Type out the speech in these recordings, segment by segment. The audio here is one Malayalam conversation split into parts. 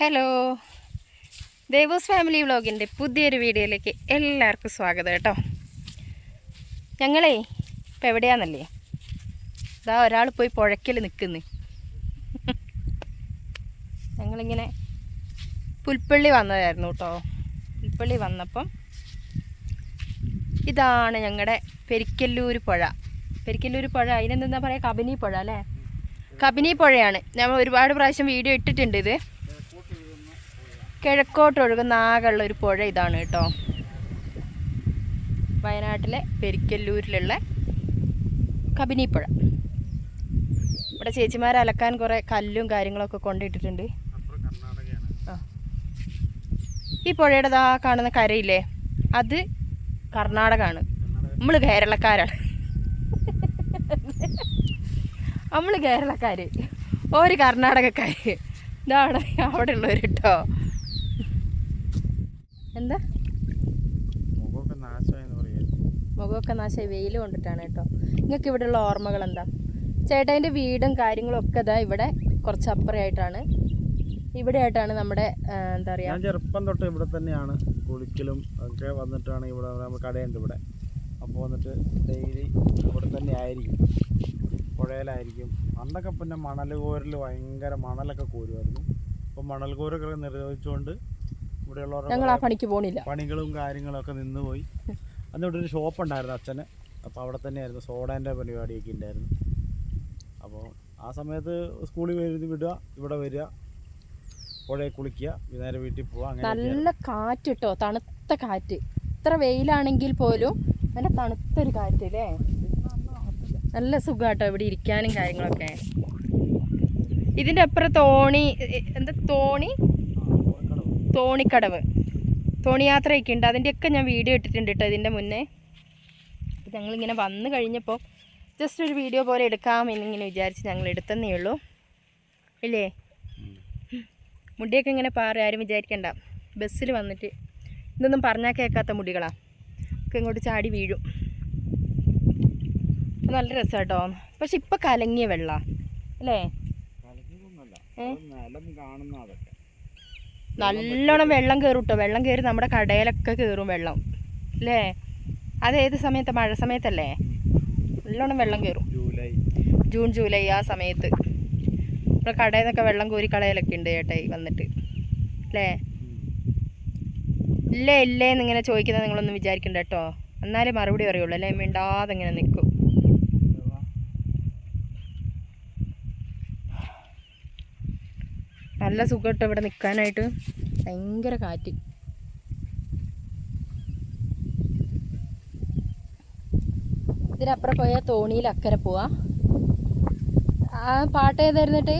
ഹലോ, ദേവൂസ് ഫാമിലി വ്ളോഗിൻ്റെ പുതിയൊരു വീഡിയോയിലേക്ക് എല്ലാവർക്കും സ്വാഗതം കേട്ടോ. ഞങ്ങളേ ഇപ്പം എവിടെയാണെന്നല്ലേ, ഇതാ ഒരാൾ പോയി പുഴയ്ക്കൽ നിൽക്കുന്നു. ഞങ്ങളിങ്ങനെ പുൽപ്പള്ളി വന്നതായിരുന്നു കേട്ടോ. പുൽപ്പള്ളി വന്നപ്പം ഇതാണ് ഞങ്ങളുടെ പെരിക്കല്ലൂർ പുഴ. പെരിക്കല്ലൂർ പുഴ അതിനെന്താ പറയുക, കബനി പുഴ അല്ലേ? കബനി പുഴയാണ്. ഞാൻ ഒരുപാട് പ്രാവശ്യം വീഡിയോ ഇട്ടിട്ടുണ്ട്. ഇത് കിഴക്കോട്ടൊഴുകുന്ന ആകെയുള്ള ഒരു പുഴ ഇതാണ് കേട്ടോ. വയനാട്ടിലെ പെരിക്കല്ലൂരിലുള്ള കബനി പുഴ. ഇവിടെ ചേച്ചിമാർ അലക്കാൻ കുറേ കല്ലും കാര്യങ്ങളൊക്കെ കൊണ്ടിട്ടിട്ടുണ്ട്. ആ, ഈ പുഴയുടെ ദാ കാണുന്ന കരയില്ലേ, അത് കർണാടകമാണ്. നമ്മൾ കേരളക്കാരാണ്. നമ്മൾ കേരളക്കാർ, ഒരു കർണാടകക്കാർ. ഇതാണ് അവിടെ ഉള്ളവർ കേട്ടോ. എന്താ മുഖമൊക്കെ നാശമായി വെയിൽ കൊണ്ടിട്ടാണ് കേട്ടോ. നിങ്ങൾക്ക് ഇവിടെയുള്ള ഓർമ്മകൾ എന്താ? ചേട്ടൻ്റെ വീടും കാര്യങ്ങളും ഒക്കെ ഇതാ ഇവിടെ കുറച്ച് അപ്പുറമായിട്ടാണ്. ഇവിടെ ആയിട്ടാണ് നമ്മുടെ എന്താ പറയുക, ഞാൻ ചെറുപ്പം തൊട്ട് ഇവിടെ തന്നെയാണ് കുളിക്കലും ഒക്കെ വന്നിട്ടാണ്. ഇവിടെ നമ്മുടെ കടയുണ്ട് ഇവിടെ. അപ്പോൾ വന്നിട്ട് ഡെയിലി ഇവിടെ തന്നെ ആയിരിക്കും, പുഴയിലായിരിക്കും. പണ്ടൊക്കെ പിന്നെ മണൽ കോരൽ ഭയങ്കര മണലൊക്കെ കോരുമായിരുന്നു. അപ്പോൾ മണൽ കോരൊക്കെ നിരോധിച്ചുകൊണ്ട് ഞങ്ങൾ ആ പണിക്ക് പോണില്ല. പണികളും കാര്യങ്ങളൊക്കെ നിന്നുപോയി. അന്ന് ഇവിടെ ഒരു ഷോപ്പ് ഉണ്ടായിരുന്നു അച്ഛന്. അപ്പോൾ അവിടെ തന്നെയായിരുന്നു സോഡേൻ്റെ പരിപാടിയൊക്കെ ഉണ്ടായിരുന്നു. അപ്പോൾ ആ സമയത്ത് സ്കൂളിൽ വിടുക, ഇവിടെ വരിക, പുഴയിൽ കുളിക്കുക, നേരെ വീട്ടിൽ പോവുക. അങ്ങനെ നല്ല കാറ്റ് കേട്ടോ, തണുത്ത കാറ്റ്. ഇത്ര വെയിലാണെങ്കിൽ പോലും നല്ല തണുത്തൊരു കാറ്റ് അല്ലേ, നല്ല സുഖാട്ടോ ഇവിടെ ഇരിക്കാനും കാര്യങ്ങളൊക്കെ. ഇതിൻ്റെ അപ്പുറം തോണി, എന്താ തോണിക്കടവ്, തോണിയാത്രയൊക്കെ ഉണ്ട്. അതിൻ്റെയൊക്കെ ഞാൻ വീഡിയോ ഇട്ടിട്ടുണ്ട് കേട്ടോ ഇതിൻ്റെ മുന്നേ. ഞങ്ങളിങ്ങനെ വന്നു കഴിഞ്ഞപ്പോൾ ജസ്റ്റ് ഒരു വീഡിയോ പോലെ എടുക്കാമെന്നിങ്ങനെ വിചാരിച്ച് ഞങ്ങൾ എടുത്തന്നേ ഉള്ളൂ. ഇല്ലേ, മുടിയൊക്കെ ഇങ്ങനെ പാറി, ആരും വിചാരിക്കണ്ട. ബസ്സിൽ വന്നിട്ട് ഇതൊന്നും പറഞ്ഞാൽ കേൾക്കാത്ത മുടികളാണ്, ഒക്കെ ഇങ്ങോട്ട് ചാടി വീഴും. നല്ല രസം കേട്ടോ. പക്ഷെ ഇപ്പം കലങ്ങിയ വെള്ളമാണ് അല്ലേ? നല്ലോണം വെള്ളം കയറും കേട്ടോ. വെള്ളം കയറി നമ്മുടെ കടയിലൊക്കെ കയറും വെള്ളം അല്ലേ? അതേത് സമയത്ത്? മഴ സമയത്തല്ലേ നല്ലോണം വെള്ളം കയറും. ജൂൺ ജൂലൈ ആ സമയത്ത് നമ്മുടെ കടയിൽ നിന്നൊക്കെ വെള്ളം കോരി കളയലൊക്കെ ഉണ്ട് ചേട്ടായി വന്നിട്ട് അല്ലേ? ഇല്ലേ ഇല്ലേ എന്നിങ്ങനെ ചോദിക്കുന്നത് നിങ്ങളൊന്നും വിചാരിക്കണ്ട കേട്ടോ. എന്നാലേ മറുപടി പറയുള്ളൂ അല്ലേ? മിണ്ടാതെ ഇങ്ങനെ നിൽക്കും. നല്ല സുഖം കേട്ടോ ഇവിടെ നിൽക്കാനായിട്ട്. ഭയങ്കര കാറ്റ്. ഇതിനപ്പുറം പോയാൽ തോണിയിൽ അക്കരെ പോവാ. ആ പാട്ട് ഏതായിരുന്നിട്ട്?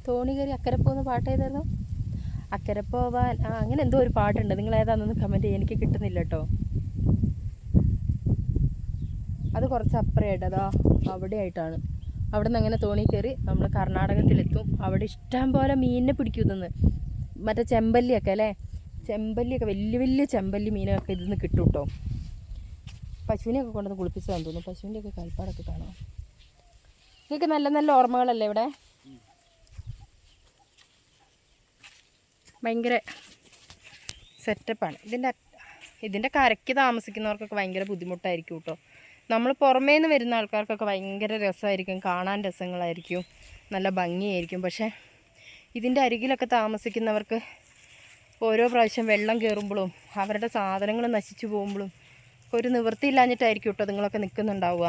തോണി കയറി അക്കരെ പോകുന്ന പാട്ട് ഏതായിരുന്നു? അക്കരെ പോവാൻ, അങ്ങനെ എന്തോ ഒരു പാട്ടുണ്ട്. നിങ്ങൾ ഏതാണെന്നൊന്ന് കമൻറ്റ് ചെയ്യാൻ, എനിക്ക് കിട്ടുന്നില്ല കേട്ടോ. അത് കുറച്ച് അപ്പുറമായിട്ട്, അതാ അവിടെ ആയിട്ടാണ്. അവിടെ നിന്ന് അങ്ങനെ തോണി കയറി നമ്മൾ കർണാടകത്തിലെത്തും. അവിടെ ഇഷ്ടം പോലെ മീനിനെ പിടിക്കും. ഇതെന്ന് മറ്റേ ചെമ്പല്ലിയൊക്കെ അല്ലേ, ചെമ്പല്ലിയൊക്കെ വലിയ വലിയ ചെമ്പല്ലി മീനൊക്കെ ഇതിൽ നിന്ന് കിട്ടും കേട്ടോ. പശുവിനെയൊക്കെ കൊണ്ടുവന്ന് കുളിപ്പിച്ചതാന്ന് തോന്നുന്നു. പശുവിൻ്റെയൊക്കെ കാൽപ്പാടൊക്കെ കാണാം. നിങ്ങൾക്ക് നല്ല നല്ല ഓർമ്മകളല്ലേ ഇവിടെ? ഭയങ്കര സെറ്റപ്പാണ്. ഇതിൻ്റെ കരയ്ക്ക് താമസിക്കുന്നവർക്കൊക്കെ ഭയങ്കര ബുദ്ധിമുട്ടായിരിക്കും കേട്ടോ. നമ്മൾ പുറമേ നിന്ന് വരുന്ന ആൾക്കാർക്കൊക്കെ ഭയങ്കര രസമായിരിക്കും, കാണാൻ രസങ്ങളായിരിക്കും, നല്ല ഭംഗിയായിരിക്കും. പക്ഷേ ഇതിൻ്റെ അരികിലൊക്കെ താമസിക്കുന്നവർക്ക് ഓരോ പ്രാവശ്യം വെള്ളം കയറുമ്പോഴും അവരുടെ സാധനങ്ങൾ നശിച്ചു പോകുമ്പോഴും ഒരു നിവൃത്തിയില്ലാഞ്ഞിട്ടായിരിക്കും കേട്ടോ നിങ്ങളൊക്കെ നിൽക്കുന്നുണ്ടാവുക.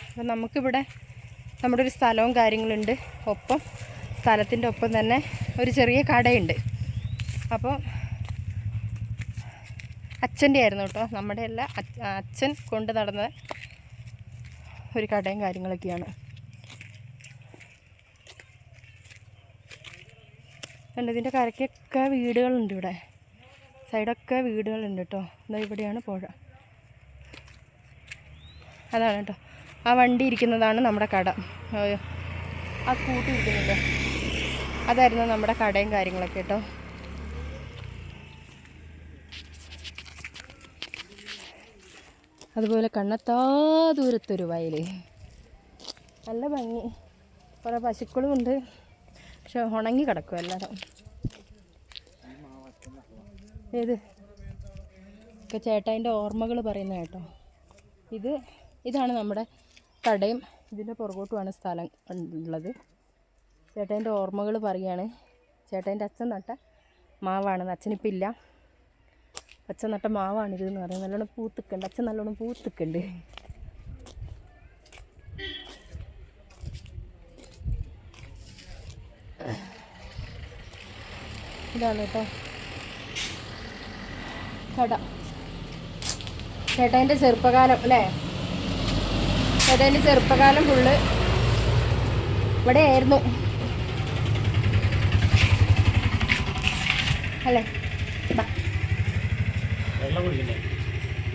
അപ്പം നമുക്കിവിടെ നമ്മുടെ ഒരു സ്ഥലവും കാര്യങ്ങളുണ്ട്. ഒപ്പം സ്ഥലത്തിൻ്റെ ഒപ്പം തന്നെ ഒരു ചെറിയ കടയുണ്ട്. അപ്പോൾ അച്ഛൻ്റെ ആയിരുന്നു കേട്ടോ, നമ്മുടെ അല്ല. അച്ഛൻ കൊണ്ട് നടന്ന ഒരു കടയും കാര്യങ്ങളൊക്കെയാണ്. കണ്ട് ഇതിൻ്റെ കരയ്ക്കൊക്കെ വീടുകളുണ്ട്. ഇവിടെ സൈഡൊക്കെ വീടുകളുണ്ട് കേട്ടോ. എന്താ ഇവിടെയാണ് പുഴ. അതാണ് കേട്ടോ, ആ വണ്ടി ഇരിക്കുന്നതാണ് നമ്മുടെ കട. ആ സ്കൂട്ടി ഇരിക്കുന്നില്ലേ, അതായിരുന്നു നമ്മുടെ കടയും കാര്യങ്ങളൊക്കെ കേട്ടോ. അതുപോലെ കണ്ണെത്താ ദൂരത്തൊരു വയൽ, നല്ല ഭംഗി. കുറേ പശുക്കളും ഉണ്ട്, പക്ഷെ ഉണങ്ങി കിടക്കും എല്ലാവരും. ഏത് ഒക്കെ ചേട്ടായിൻ്റെ ഓർമ്മകൾ പറയുന്ന കേട്ടോ. ഇതാണ് നമ്മുടെ കടയും ഇതിൻ്റെ പുറകോട്ടുമാണ് സ്ഥലം ഉള്ളത്. ചേട്ടായിൻ്റെ ഓർമ്മകൾ പറയുകയാണ്. ചേട്ടായിൻ്റെ അച്ഛൻ നട്ട മാവാണ്, അച്ഛനിപ്പോൾ ഇല്ല. അച്ഛൻ നട്ട മാവാണിതെന്ന് പറയുന്നത്. നല്ലോണം പൂത്തിക്കുണ്ട്, അച്ഛൻ നല്ലോണം പൂത്തിക്കുണ്ട്. ഇതാണ് കേട്ടോ കട. ചേട്ടായിൻ്റെ ചെറുപ്പകാലം അല്ലേ, ചേട്ടായിൻ്റെ ചെറുപ്പകാലം ഫുള്ള് ഇവിടെ ആയിരുന്നു അല്ലേ.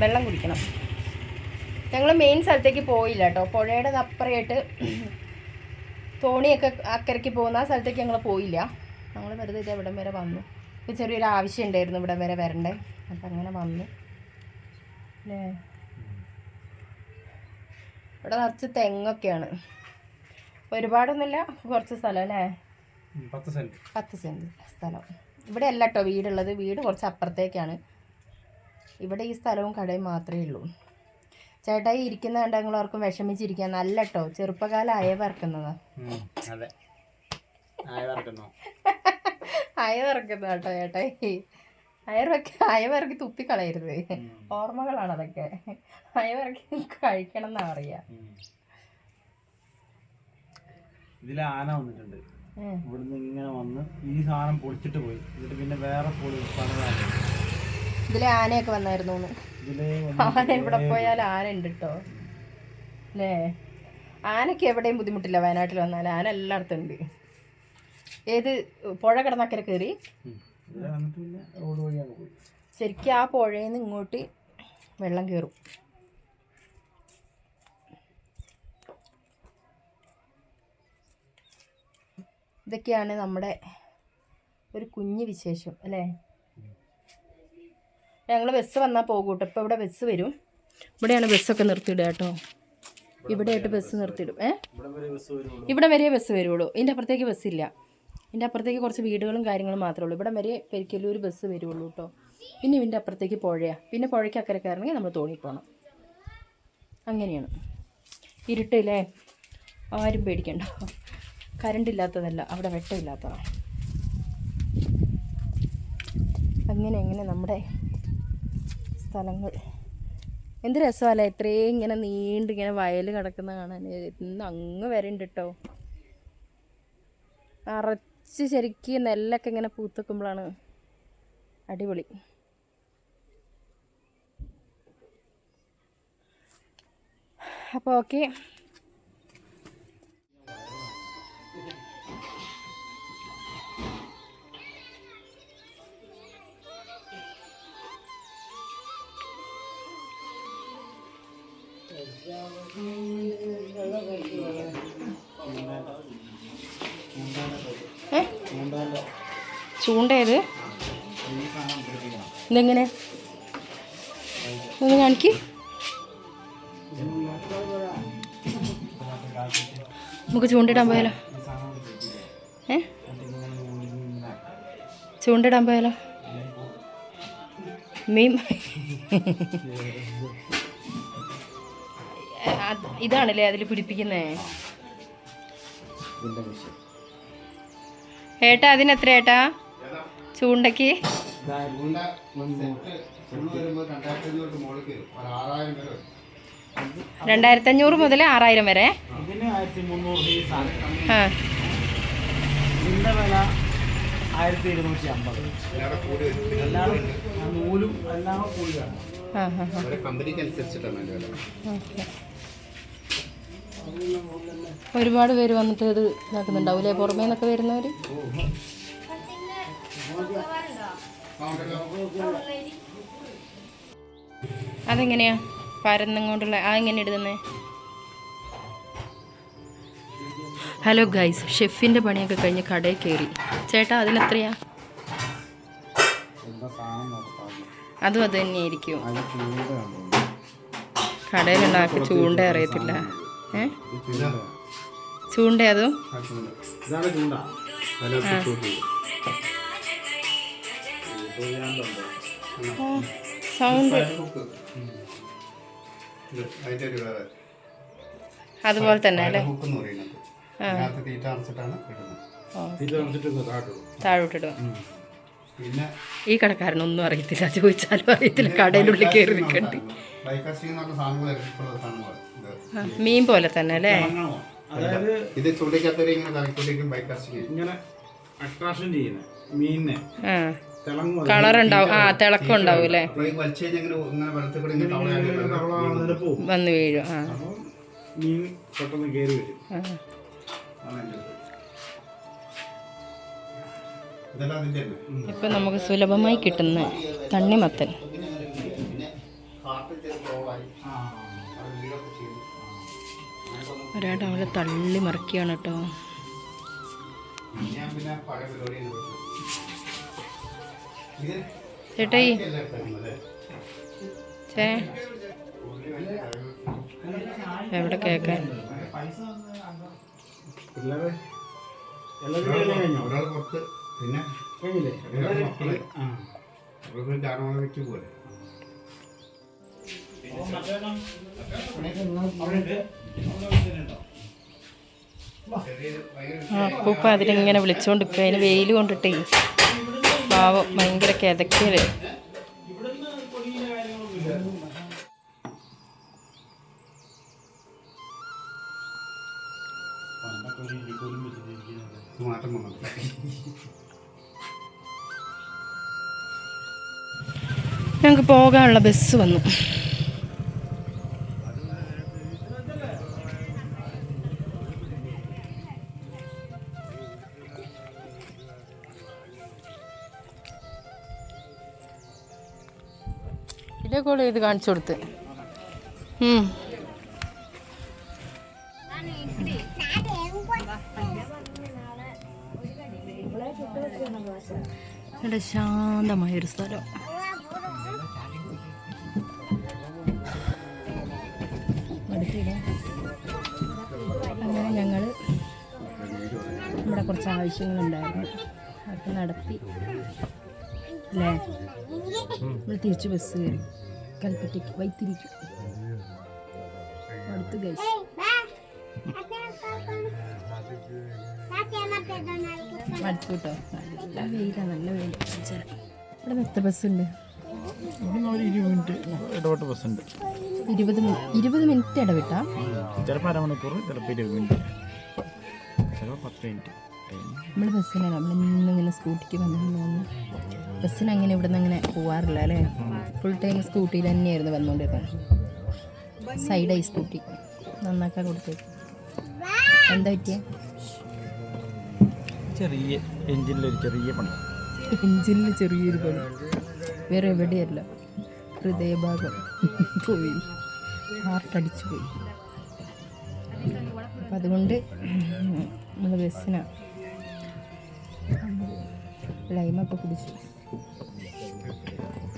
വെള്ളം കുടിക്കണം. ഞങ്ങൾ മെയിൻ സ്ഥലത്തേക്ക് പോയില്ല കേട്ടോ. പുഴയുടെ അപ്പുറമായിട്ട് തോണിയൊക്കെ അക്കരയ്ക്ക് പോകുന്ന ആ സ്ഥലത്തേക്ക് ഞങ്ങൾ പോയില്ല. ഞങ്ങൾ വെറുതെ ഇത് ഇവിടം വരെ വന്നു. ഇപ്പോൾ ചെറിയൊരു ആവശ്യം ഉണ്ടായിരുന്നു ഇവിടം വരെ വരണ്ടേ, അപ്പം അങ്ങനെ വന്നു അല്ലേ. ഇവിടെ നിറച്ച് തെങ്ങൊക്കെയാണ്. ഒരുപാടൊന്നുമില്ല, കുറച്ച് സ്ഥലം അല്ലേ, 10 സെൻറ്റ് സ്ഥലം. ഇവിടെ അല്ല കേട്ടോ വീടുള്ളത്, വീട് കുറച്ച് അപ്പുറത്തേക്കാണ്. ഇവിടെ ഈ സ്ഥലവും കടയും മാത്രമേ ഉള്ളൂ. ചേട്ടായി ഇരിക്കുന്ന കണ്ട ഞങ്ങളവർക്കും വിഷമിച്ചിരിക്കാൻ. നല്ല കേട്ടോ ചെറുപ്പകാലം അയവറക്കുന്നതാ. അയവറക്കുന്ന കേട്ടോ ചേട്ടായി. അയവിറക്കി തുപ്പിക്കളയരുത്, ഓർമ്മകളാണ് അതൊക്കെ. അയവിറക്കി കഴിക്കണം എന്നാ പറയാ. ഇതിൽ ആന വന്നിട്ടുണ്ട്. ഇവിടുന്ന് ഇങ്ങനെ വന്ന് ഈ സാധനം പൊളിച്ചിട്ട് പോയി. എന്നിട്ട് പിന്നെ വേറെ ഇതിലെ ആനയൊക്കെ വന്നായിരുന്നു. ആന ഇവിടെ പോയാൽ ആന ഉണ്ട് കേട്ടോ അല്ലേ. ആനയ്ക്ക് എവിടെയും ബുദ്ധിമുട്ടില്ല. വയനാട്ടിൽ വന്നാൽ ആന എല്ലായിടത്തും ഉണ്ട്. ഏത് പുഴ കിടന്നക്കരെ കയറി ശരിക്കും ആ പുഴയിൽ നിന്ന് ഇങ്ങോട്ട് വെള്ളം കയറും. ഇതൊക്കെയാണ് നമ്മുടെ ഒരു കുഞ്ഞു വിശേഷം അല്ലേ. ഞങ്ങൾ ബസ് വന്നാൽ പോകും കേട്ടോ. ഇപ്പോൾ ഇവിടെ ബസ് വരും. ഇവിടെയാണ് ബസ്സൊക്കെ നിർത്തിയിടുക കേട്ടോ. ഇവിടെയായിട്ട് ബസ് നിർത്തിയിടും. ഇവിടെ വരെ ബസ് വരുള്ളൂ. ഇതിൻ്റെ അപ്പുറത്തേക്ക് ബസ്സില്ല. ഇതിൻ്റെ അപ്പുറത്തേക്ക് കുറച്ച് വീടുകളും കാര്യങ്ങളും മാത്രമേ ഉള്ളൂ. ഇവിടെ വരെ പെരിക്കല്ലൂർ ബസ് വരുള്ളൂ കേട്ടോ. പിന്നെ ഇതിൻ്റെ അപ്പുറത്തേക്ക് പുഴയാണ്. പിന്നെ പുഴയ്ക്ക് അക്കരെ കയറണമെങ്കിൽ നമ്മൾ തോണി പോകണം. അങ്ങനെയാണ്. ഇരുട്ടില്ലേ, ആരും പേടിക്കണ്ട. കറണ്ട് ഇല്ലാത്തതല്ല, അവിടെ വെട്ടമില്ലാത്തതാണ്. അങ്ങനെ നമ്മുടെ സ്ഥലങ്ങൾ എന്ത് രസമല്ലേ. ഇത്രയും ഇങ്ങനെ നീണ്ടിങ്ങനെ വയൽ കിടക്കുന്ന കാണാൻ. ഇന്ന് അങ്ങ് വരെ ഉണ്ട് കേട്ടോ. നിറച്ച് ശരിക്കും നെല്ലൊക്കെ ഇങ്ങനെ പൂത്തുക്കുമ്പോഴാണ് അടിപൊളി. അപ്പോൾ ഓക്കെ, ചൂണ്ടയത് ഇതെങ്ങനെ ഒന്ന് കാണിക്ക്. നമുക്ക് ചൂണ്ടിടാൻ പോയാലോ? ചൂണ്ടിടാൻ പോയാലോ? മീൻ ഇതാണല്ലേ അതിൽ പിടിപ്പിക്കുന്നേ. ഏട്ടാ അതിനെത്ര ഏട്ടാ ചൂണ്ടയ്ക്ക്? 2500 മുതൽ 6000 വരെ. ആ വില 1250. നൂലും എല്ലാം കൂടിയാണ്. ഒരുപാട് പേര് വന്നിട്ട് ഇത് ഇതാക്കുന്നുണ്ടാവൂലേ, പുറമേ നിന്നൊക്കെ വരുന്നവർ. അതെങ്ങനെയാ പരന്നും കൊണ്ടുള്ള അതെങ്ങനെ ഇടുന്നേ? ഹലോ ഗൈസ്, ഷെഫിൻ്റെ പണിയൊക്കെ കഴിഞ്ഞ് കടയിൽ കയറി. ചേട്ടാ അതിനെത്രയാ? അതും അത് തന്നെയായിരിക്കും. കടയിലുണ്ടാക്കി ചൂണ്ട അറിയത്തില്ല. ചൂണ്ട അതും ഇതാണ് ചൂണ്ട. സൗണ്ട് അതുപോലെ തന്നെ അല്ലേ? താഴോട്ടിടുക. ഈ കടക്കാരനൊന്നും അറിയത്തില്ല, ചോദിച്ചാലും അറിയത്തില്ല, കടയിലുള്ളിൽ കയറി നിൽക്കണ്ടി. മീൻ പോലെ തന്നെ അല്ലേ? ഇത് ചൂണ്ടയ്ക്കകത്ത് ഇങ്ങനെ അട്രാക്ഷൻ ചെയ്യുന്ന മീനിനെ കളർ ഉണ്ടാവും. തിളക്കം ഉണ്ടാവും അല്ലേ? വന്ന് വീഴും. മീൻ പെട്ടെന്ന് കയറി വരും. ഇപ്പം നമുക്ക് സുലഭമായി കിട്ടുന്ന തണ്ണിമത്തൻ. ഒരാട് അവളെ തള്ളി മറിക്കുകയാണ് കേട്ടോ. ചേട്ടായി എവിടെ കേക്കാൻ? അപ്പൂപ്പ അതിലിങ്ങനെ വിളിച്ചോണ്ടിരിക്കുക. അതിന് വെയിൽ കൊണ്ടിട്ടേ പാവം ഭയങ്കര കിതക്കല്. ഞങ്ങൾക്ക് പോകാനുള്ള ബസ് വന്നു. ഇതേ കോൾ ചെയ്ത് കാണിച്ചു കൊടുത്ത്. ഇവിടെ ശാന്തമായൊരു സ്ഥലം. അങ്ങനെ ഞങ്ങൾ ഇവിടെ കുറച്ച് ആവശ്യങ്ങളുണ്ടായിരുന്നു, അതൊക്കെ നടത്തി അല്ലേ? നമ്മൾ തിരിച്ച് ബസ് കയറി കൽപ്പറ്റയ്ക്ക് വൈത്തിരിക്കും അടുത്ത് ഗൈസ്. അടുത്ത് കേട്ടോ, നല്ല വെയിലാണ്, നല്ല വെയിൽ. ഇവിടെ എത്ര ബസ്സുണ്ട്? 20 മിനിറ്റ് ഇടവിട്ട് ബസ്സുണ്ട്. 20 മിനിറ്റ് ഇടവിട്ടാ? ചിലപ്പോൾ അരമണിക്കൂർ, ചിലപ്പോൾ 20 മിനിറ്റ്, ചിലപ്പോൾ 10 മിനിറ്റ്. നമ്മൾ ബസ്സിനാണ്, നമ്മളിന്നിങ്ങനെ സ്കൂട്ടിക്ക് വന്നു. ബസ്സിന് അങ്ങനെ ഇവിടെ നിന്ന് അങ്ങനെ പോവാറില്ല അല്ലേ? ഫുൾ ടൈം സ്കൂട്ടിയിൽ തന്നെയായിരുന്നു വന്നുകൊണ്ടിരുന്നത്. സൈഡായി സ്കൂട്ടി നന്നാക്കാൻ കൊടുത്തേക്ക്. എന്താ പറ്റിയ? ചെറിയ എഞ്ചിനിലൊരു ചെറിയ പണി. എഞ്ചിനിൽ ചെറിയൊരു പണി, വേറെ എവിടെയല്ല. ഹൃദയഭാഗം പോയി, ഹാർട്ടടിച്ചു പോയി. അപ്പം അതുകൊണ്ട് നമ്മൾ ബസ്സിനാണ്. ലൈമൊക്കെ കുടിച്ചു.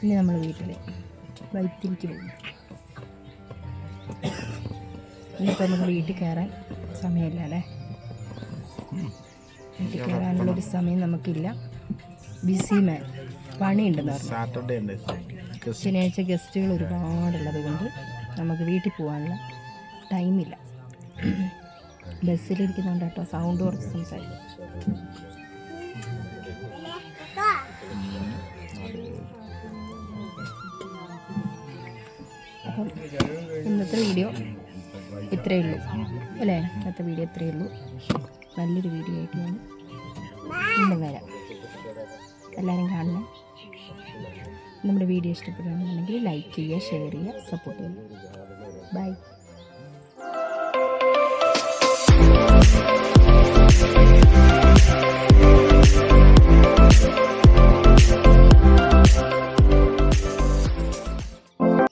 ഇനി നമ്മൾ വീട്ടിൽ വൈത്തിരിക്ക് പോകും. ഇനിയിപ്പോൾ നമുക്ക് വീട്ടിൽ കയറാൻ സമയമില്ല അല്ലേ? വീട്ടിൽ കയറാനുള്ളൊരു സമയം നമുക്കില്ല. ബിസി മാൻ, പണിയുണ്ടെന്ന് പറഞ്ഞു. സാറ്റർഡേ ഉണ്ട്, ശനിയാഴ്ച ഗസ്റ്റുകൾ ഒരുപാടുള്ളത് കൊണ്ട് നമുക്ക് വീട്ടിൽ പോകാനുള്ള ടൈമില്ല. ബസ്സിലിരിക്കുന്നുണ്ട് കേട്ടോ, സൗണ്ട് കുറച്ച് സംസാരിക്കും. അപ്പം ഇന്നത്തെ വീഡിയോ ഇത്രയേ ഉള്ളൂ അല്ലേ? ഇന്നത്തെ വീഡിയോ ഇത്രയേ ഉള്ളൂ. നല്ലൊരു വീഡിയോ ആയിട്ട് ഞാൻ വീണ്ടും വരാം. എല്ലാവരും കാണണം. നമ്മുടെ വീഡിയോ ഇഷ്ടപ്പെടുകയാണെന്നുണ്ടെങ്കിൽ ലൈക്ക് ചെയ്യുക, ഷെയർ ചെയ്യുക, സപ്പോർട്ട് ചെയ്യുക. ബൈ.